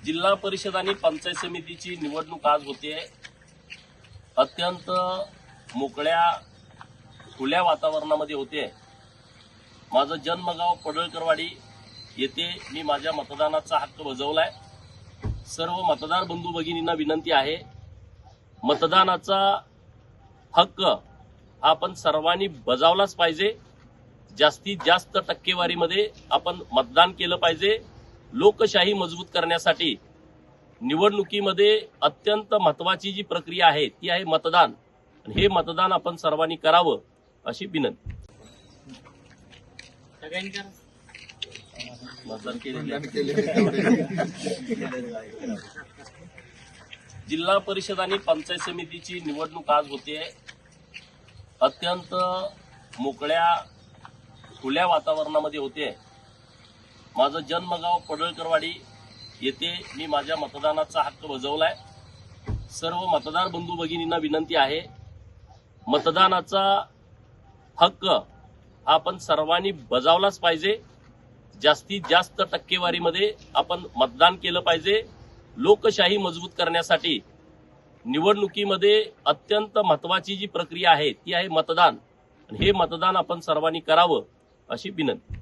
जिल्हा परिषद आणि पंचायत समितीची निवडणूक आज होते. अत्यंत मोकळ्या खुल्या वातावरणामध्ये होते. माझं जन्मगाव पडळकरवाडी येथे मी माझ्या मतदानाचा हक्क बजावलाय. सर्व मतदार बंधू भगिनींना विनंती आहे, मतदानाचा हक्क आपण सर्वांनी बजावलाच पाहिजे. जास्तीत जास्त टक्केवारीमध्ये आपण मतदान केलं पाहिजे. लोकशाही मजबूत करण्यासाठी निवडणुकीमध्ये अत्यंत महत्वाची जी प्रक्रिया आहे ती आहे मतदान. हे मतदान आपण सर्वांनी करावं अशी विनंती. जिल्हा परिषद आणि पंचायत समितीची निवडणूक आज होते. अत्यंत मोकळ्या खुल्या वातावरणामध्ये होते. माझं जन्मगाव पडळकरवाडी येथे मी माझ्या मतदानाचा हक्क बजावलाय. सर्व मतदार बंधू भगिनींना विनंती आहे, मतदानाचा हक्क आपण सर्वांनी बजावलाच पाहिजे. जास्तीत जास्त टक्केवारीमध्ये आपण मतदान केलं पाहिजे. लोकशाही मजबूत करण्यासाठी निवडणुकीमध्ये अत्यंत महत्वाची जी प्रक्रिया आहे ती आहे मतदान. हे मतदान आपण सर्वांनी करावं अशी विनंती.